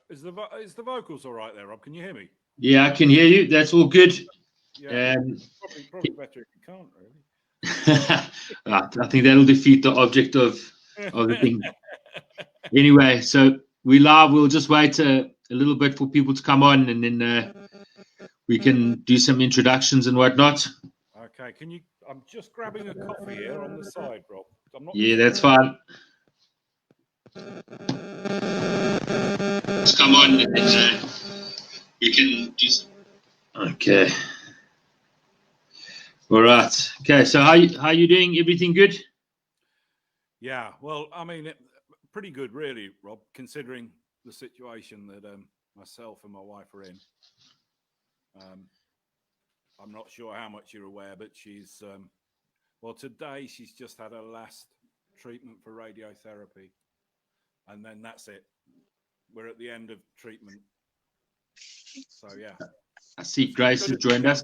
Is the vocals all right there, Rob? Can you hear me? Yeah, I can hear you. That's all good. Yeah, probably better if you can't I think that'll defeat the object of the really. thing. Anyway, so we live. We'll just wait a little bit for people to come on, and then we can do some introductions and whatnot. Okay, can you? I'm just grabbing a coffee here on the side, Rob. I'm not. Yeah, that's fine. Just come on, and then we can do. Okay. All right. Okay. So how you doing? Everything good? Yeah. Well, I mean, pretty good, really, Rob, considering the situation that myself and my wife are in. I'm not sure how much you're aware, but she's well, today she's just had her last treatment for radiotherapy, and then that's it. We're at the end of treatment. So yeah. I see Grace has joined us.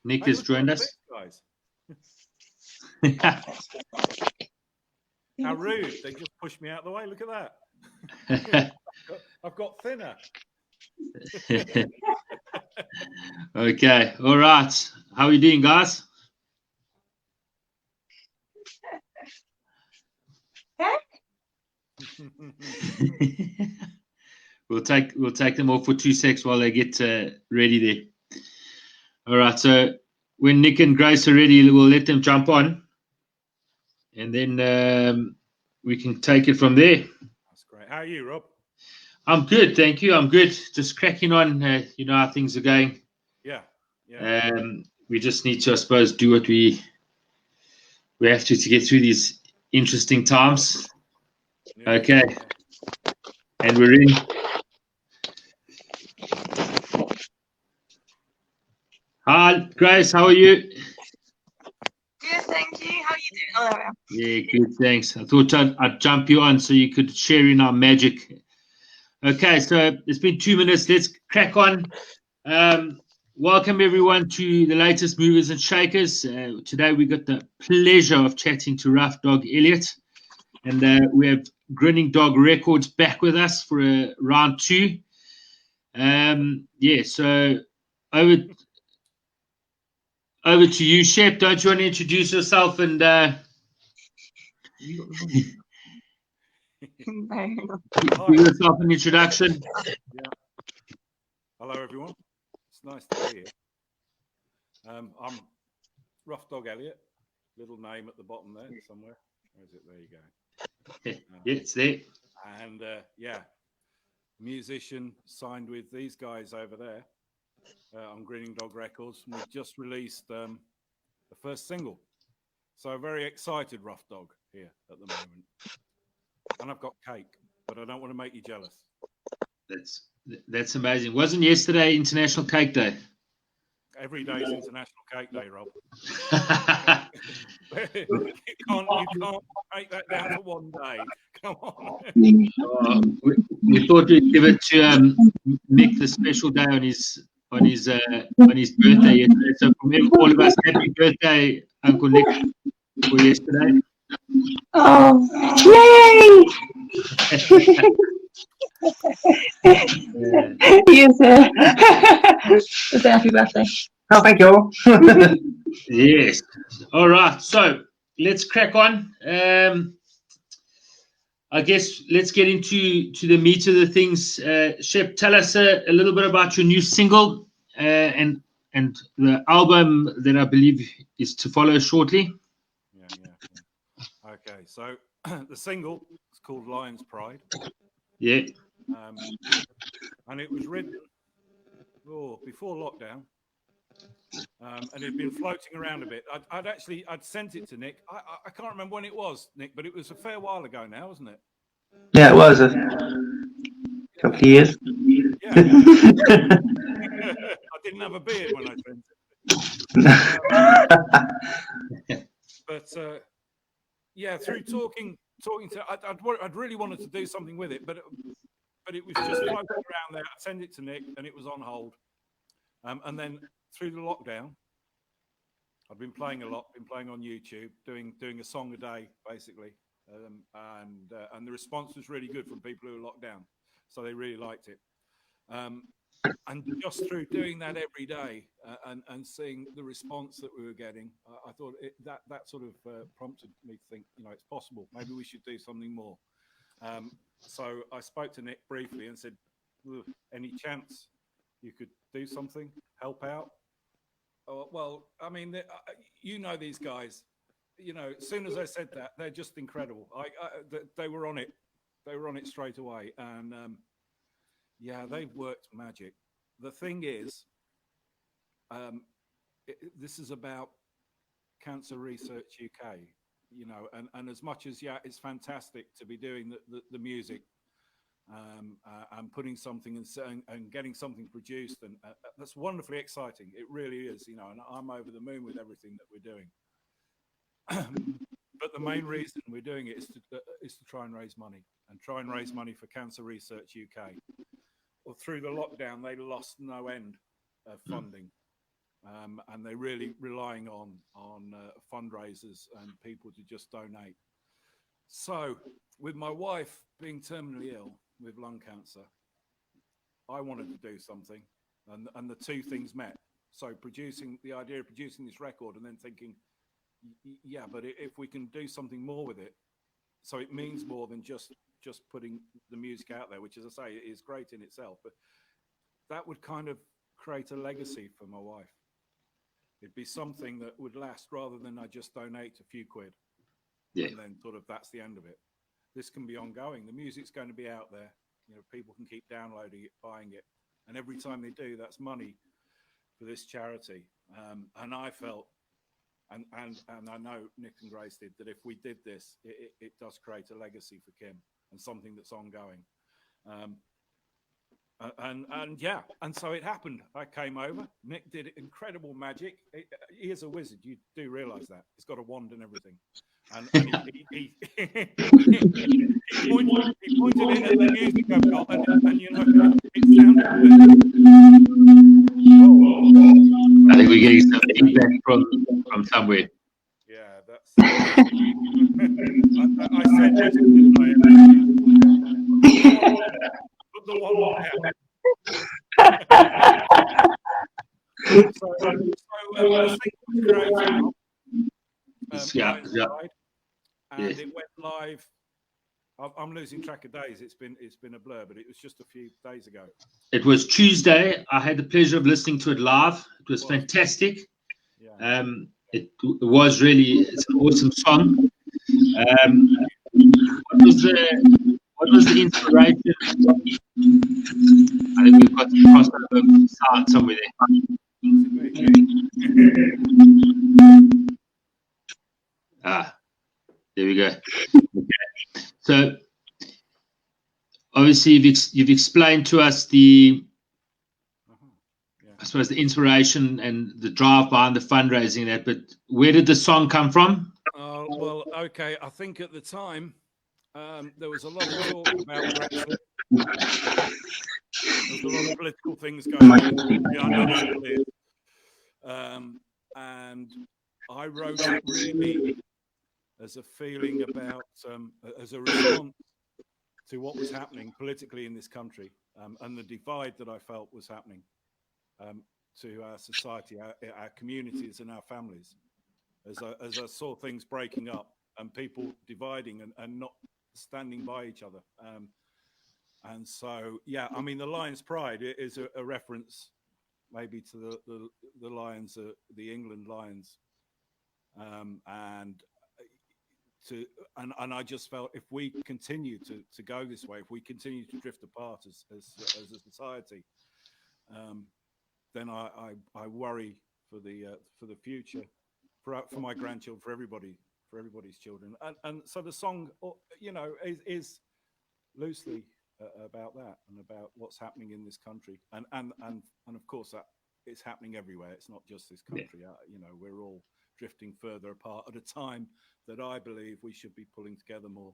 Nick has joined us. Guys. How rude. They just pushed me out of the way. Look at that. I've got thinner. Okay. All right. How are you doing, guys? We'll take them off for 2 seconds while they get ready there. All right. So when Nick and Grace are ready, we'll let them jump on, and then we can take it from there. That's great. How are you, Rob? I'm good, thank you. I'm good. Just cracking on. You know how things are going. Yeah. We just need to, I suppose, do what we have to get through these interesting times. Yeah. Okay. And we're in. Hi, Grace. How are you? Good, thank you. How are you doing? Oh, there we are. Yeah, good. Thanks. I thought I'd jump you on so you could share in our magic. Okay, so it's been 2 minutes. Let's crack on. Welcome everyone to the latest Movers and Shakers. Today we got the pleasure of chatting to Ruffdog Elliot, and we have Grinning Dog Records back with us for round 2. Yeah, so over to you, Shep. Don't you want to introduce yourself and give yourself an introduction? Yeah. Hello, everyone. It's nice to be here. I'm Ruffdog Elliot. Little name at the bottom there somewhere. Where is it? There you go. Yeah, it's there. And yeah, musician signed with these guys over there on Grinning Dog Records. And we've just released the first single. So very excited, Ruffdog, here at the moment. And I've got cake, but I don't want to make you jealous. That's amazing. Wasn't yesterday International Cake Day? Every day is International Cake Day, Rob. you can't make that down to one day. Come on. We thought we'd give it to Nick the special day on his birthday yesterday. So from all of us, happy birthday, Uncle Nick, for yesterday. Oh, yay! Yes, it's a happy birthday. Oh, thank you. Yes. All right. So let's crack on. I guess let's get into the meat of the things. Shep, tell us a little bit about your new single and the album that I believe is to follow shortly. Yeah. Okay. So the single is called Lion's Pride. Yeah. And it was written before lockdown. And it had been floating around a bit. I'd sent it to Nick. I can't remember when it was, Nick, but it was a fair while ago now, wasn't it? Yeah, it was a couple of years. Yeah. I didn't have a beard when I sent it. But yeah, through talking to, I'd really wanted to do something with it, but it was just floating around there. I sent it to Nick, and it was on hold. And then through the lockdown, I've been playing a lot. Been playing on YouTube, doing a song a day, basically, and the response was really good from people who were locked down. so they really liked it. And just through doing that every day and seeing the response that we were getting, I thought that sort of prompted me to think, it's possible. Maybe we should do something more. So I spoke to Nick briefly and said, any chance you could do something, help out? Well, I mean, these guys, as soon as I said that, they're just incredible. They were on it. They were on it straight away. And they've worked magic. The thing is, this is about Cancer Research UK, and as much as, it's fantastic to be doing the music and putting something and getting something produced, and that's wonderfully exciting. It really is, and I'm over the moon with everything that we're doing. But the main reason we're doing it is to try and raise money for Cancer Research UK. Well, through the lockdown, they lost no end of funding, and they're really relying on fundraisers and people to just donate. So, with my wife being terminally ill with lung cancer, I wanted to do something, and the two things met. So, the idea of producing this record, and then thinking, but if we can do something more with it, so it means more than just putting the music out there, which, as I say, is great in itself, but that would kind of create a legacy for my wife. It'd be something that would last rather than I just donate a few quid. Yeah. And then sort of that's the end of it. This can be ongoing. The music's going to be out there. People can keep downloading it, buying it. And every time they do, that's money for this charity. And I felt, and I know Nick and Grace did, that if we did this, it does create a legacy for Kim and something that's ongoing. And so it happened. I came over. Nick did incredible magic. He is a wizard. You do realize that. He's got a wand and everything. And he pointed it at the music I've got, and it sounded good. I think we're getting some feedback from somewhere. Yeah, that's. I said this, didn't I? Put the wand down. So the thing was created. And it went live. I'm losing track of days. It's been a blur, but it was just a few days ago. It was Tuesday. I had the pleasure of listening to it live. It was fantastic. Yeah. It was really, it's an awesome song. What was the inspiration? I think we've got to cross over sound somewhere there. There we go. Okay. So obviously you've explained to us I suppose the inspiration and the drive behind the fundraising and that, but where did the song come from? Well, okay. I think at the time there was a lot of talk about Brexit. There was a lot of political things going on. And I wrote it really as a feeling about, as a response to what was happening politically in this country, and the divide that I felt was happening to our society, our communities and our families, as I saw things breaking up and people dividing and not standing by each other. And so, I mean, the Lion's Pride is a reference maybe to the Lions, the England Lions, and I just felt if we continue to go this way, if we continue to drift apart as a society, then I worry for the future, for my grandchildren, for everybody's children, and so the song, is loosely about that and about what's happening in this country, and of course that it's happening everywhere. It's not just this country. We're all drifting further apart at a time that I believe we should be pulling together more.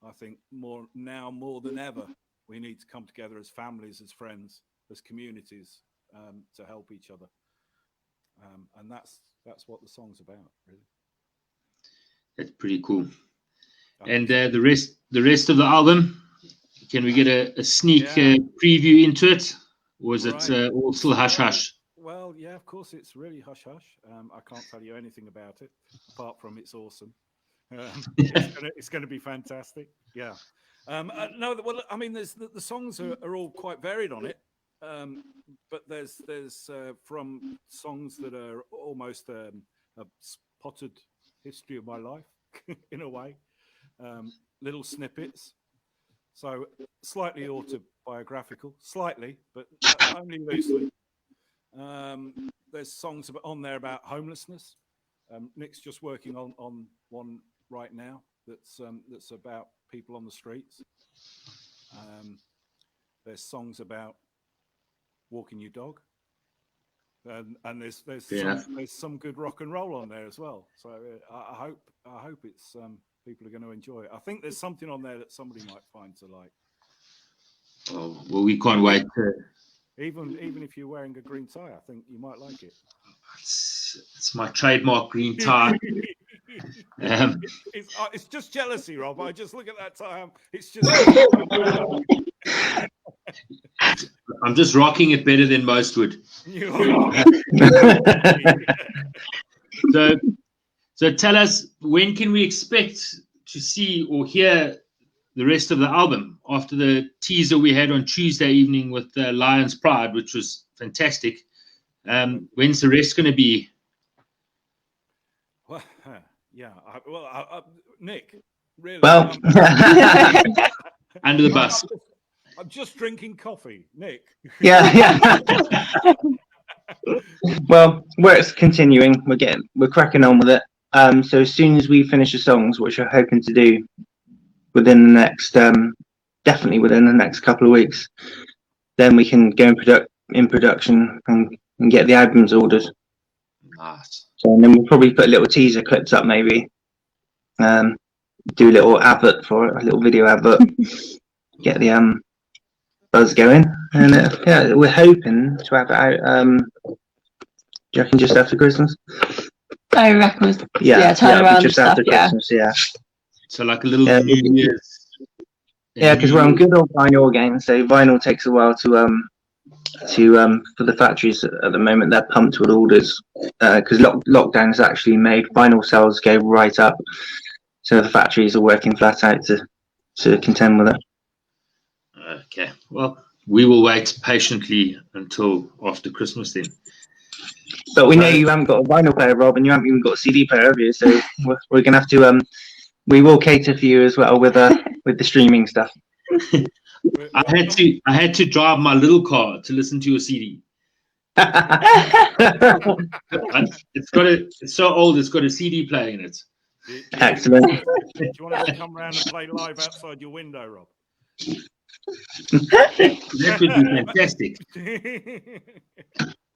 I think more than ever, we need to come together as families, as friends, as communities, to help each other. And that's what the song's about, really. That's pretty cool. And the rest of the album, Can we get a sneak preview into it, or is it all still hush hush? Well, yeah, of course, it's really hush hush. I can't tell you anything about it apart from it's awesome. It's going to be fantastic. Yeah. No, well, I mean, there's the songs are all quite varied on it, but there's from songs that are almost a spotted history of my life in a way, little snippets, so slightly autobiographical, slightly, but only loosely. There's songs on there about homelessness. Nick's just working on one right now that's about people on the streets. There's songs about walking your dog, and there's some good rock and roll on there as well. So I hope it's people are going to enjoy it. I think there's something on there that somebody might find to like. Oh, well, we can't wait. Even if you're wearing a green tie, I think you might like it. It's my trademark green tie. It's just jealousy, Rob. I just look at that tie. It's just. I'm just rocking it better than most would. So tell us, when can we expect to see or hear the rest of the album after the teaser we had on Tuesday evening with Lion's Pride, which was fantastic? When's the rest going to be? Well, yeah. Nick, really? Well, under the bus. I'm just drinking coffee, Nick. yeah. Well, work's continuing. We're cracking on with it. So as soon as we finish the songs, which we're hoping to do within the next, definitely within the next couple of weeks, then we can go in production and get the albums ordered. Nice. So, and then we'll probably put little teaser clips up, maybe. Do a little advert for it, a little video advert. Get the buzz going, and yeah, we're hoping to have it out. Do you reckon just after Christmas? I reckon. Yeah, turn around just stuff, after Christmas. Yeah. So like a little New Year's. Yeah, because we're on good old vinyl again. So vinyl takes a while to for the factories at the moment. They're pumped with orders because lockdown has actually made vinyl sales go right up. So the factories are working flat out to contend with it. Okay, well, we will wait patiently until after Christmas then. But we know you haven't got a vinyl player, Rob, and you haven't even got a CD player, have you? So we're gonna have to we will cater for you as well with the streaming stuff. I had to drive my little car to listen to your CD. It's so old. It's got a CD player in it. Excellent. Do you want to come around and play live outside your window, Rob? That would be fantastic.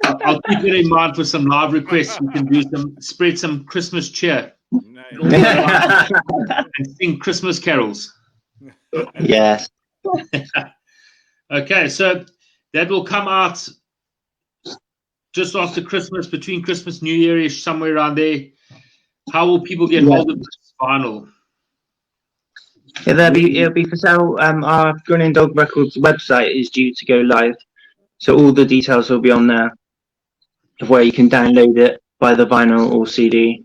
I'll keep it in mind for some live requests. We can do spread some Christmas cheer and sing Christmas carols. Yes. Okay, so that will come out just after Christmas, between Christmas, New Year-ish, somewhere around there. How will people get hold of this vinyl? Yeah, it'll be for sale. Our Grinning Dog Records website is due to go live, so all the details will be on there of where you can download it, buy the vinyl or CD,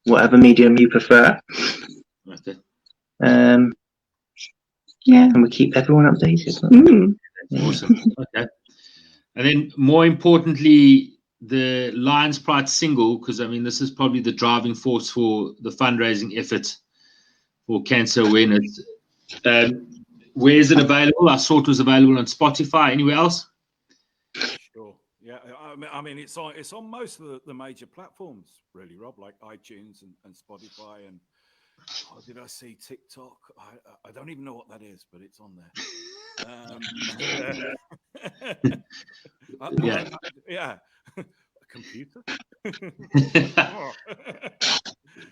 whatever medium you prefer. Okay. Yeah, and we keep everyone updated. Awesome. Okay. And then, more importantly, the Lion's Pride single, because I mean, this is probably the driving force for the fundraising effort for cancer awareness. Where is it available? I saw it was available on Spotify. Anywhere else? Sure. Yeah. I mean, it's on most of the major platforms, really, Rob, like iTunes and Spotify and. Oh, did I see TikTok? I don't even know what that is, but it's on there. Yeah. A computer?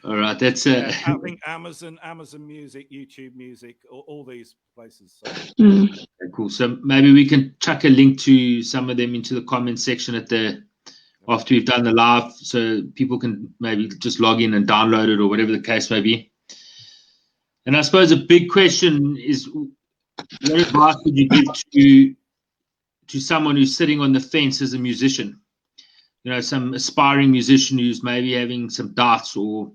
All right, that's I think Amazon Music, YouTube Music, all these places. So. Okay, cool. So maybe we can chuck a link to some of them into the comment section after we've done the live, so people can maybe just log in and download it or whatever the case may be. And I suppose a big question is, What advice would you give to someone who's sitting on the fence as a musician? You know, some aspiring musician who's maybe having some doubts or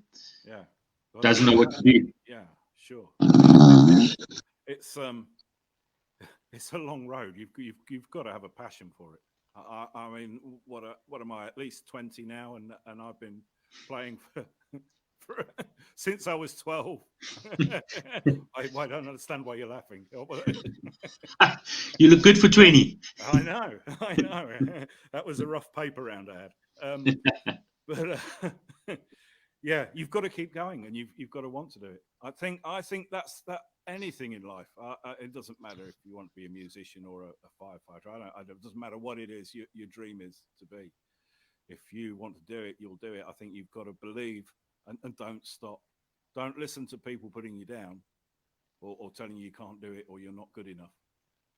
doesn't know what to do. Yeah, sure. It's a long road. You've got to have a passion for it. I mean, what am I? At least 20 now, and I've been playing for since I was 12. I don't understand why you're laughing. You look good for 20. I know. That was a rough paper round I had. But yeah, you've got to keep going, and you've got to want to do it. I think that's that. Anything in life, it doesn't matter if you want to be a musician or a firefighter. It doesn't matter what it is your dream is to be. If you want to do it, you'll do it. I think you've got to believe and don't stop. Don't listen to people putting you down or telling you can't do it or you're not good enough.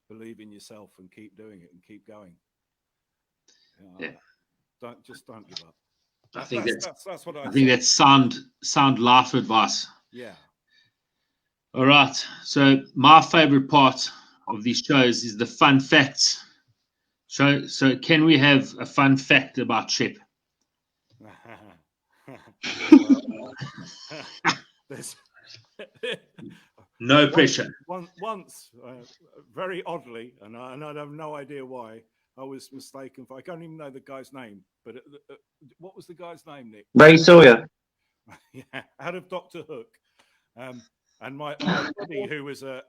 Believe in yourself and keep doing it and keep going. Don't give up. I think that's what I think that's sound life advice. Yeah. All right. So my favorite part of these shows is the fun facts. So can we have a fun fact about Shep? No pressure. Once, very oddly, and I have no idea why, I was mistaken for. I can't even know the guy's name, but what was the guy's name, Nick? Ray Sawyer. Yeah, out of Doctor Hook. And my buddy, who was a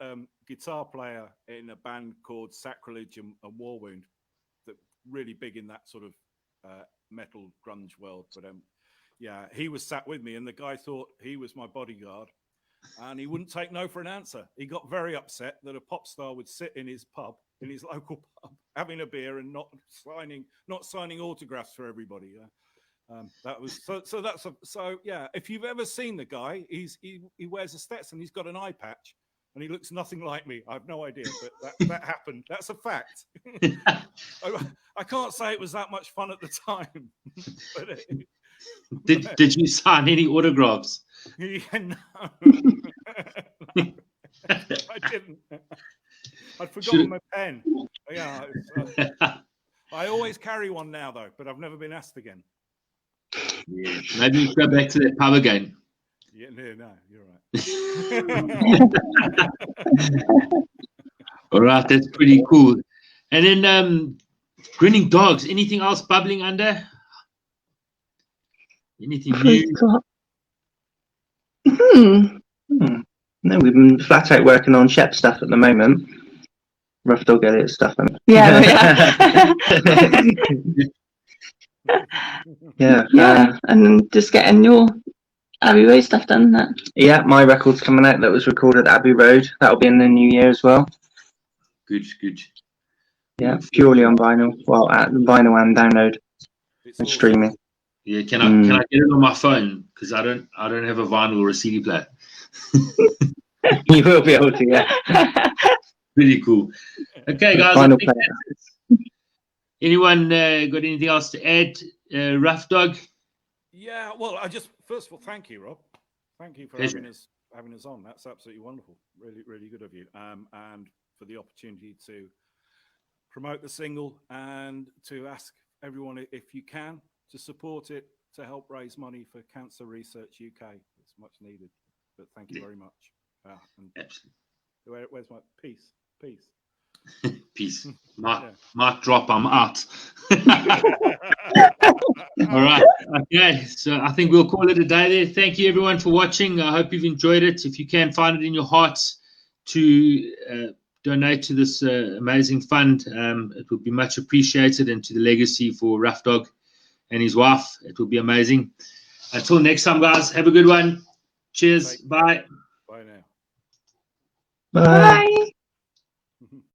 guitar player in a band called Sacrilege and War Wound, that really big in that sort of metal grunge world. But yeah, he was sat with me, and the guy thought he was my bodyguard, and he wouldn't take no for an answer. He got very upset that a pop star would sit in his local pub, having a beer and not signing autographs for everybody. That was so yeah. If you've ever seen the guy, he wears a Stetson. He's got an eye patch, and he looks nothing like me. I have no idea, but that happened. That's a fact. I can't say it was that much fun at the time. But did you sign any autographs? Yeah, no. I didn't. I'd forgotten my pen. Yeah, I always carry one now though, but I've never been asked again. Yeah, maybe you go back to that pub again. Yeah, no, you're right. All right, that's pretty cool. And then Grinning Dogs, anything else bubbling under? Anything new? No, we've been flat out working on Shep stuff at the moment. Ruffdog Elliot stuff. Yeah. Yeah, and then just getting your Abbey Road stuff done. Yeah, my record's coming out that was recorded at Abbey Road. That'll be in the new year as well. Good. Yeah, purely on vinyl. Well, at vinyl and download and streaming. Yeah, can I get it on my phone? Because I don't have a vinyl or a CD player. You will be able to, yeah. Really cool. Okay, guys. Vinyl I think anyone got anything else to add? Ruffdog? Yeah, well, first of all, thank you, Rob. Thank you for having us on. That's absolutely wonderful. Really, really good of you. And for the opportunity to promote the single and to ask everyone, if you can, to support it to help raise money for Cancer Research UK. It's much needed. But thank you very much. Absolutely. Where's my peace? Peace. Mic drop, I'm out. All right. Okay. So I think we'll call it a day there. Thank you, everyone, for watching. I hope you've enjoyed it. If you can find it in your hearts to donate to this amazing fund, it would be much appreciated, and to the legacy for Ruffdog and his wife. It will be amazing. Until next time, guys, have a good one. Cheers. Bye. Bye now. Bye.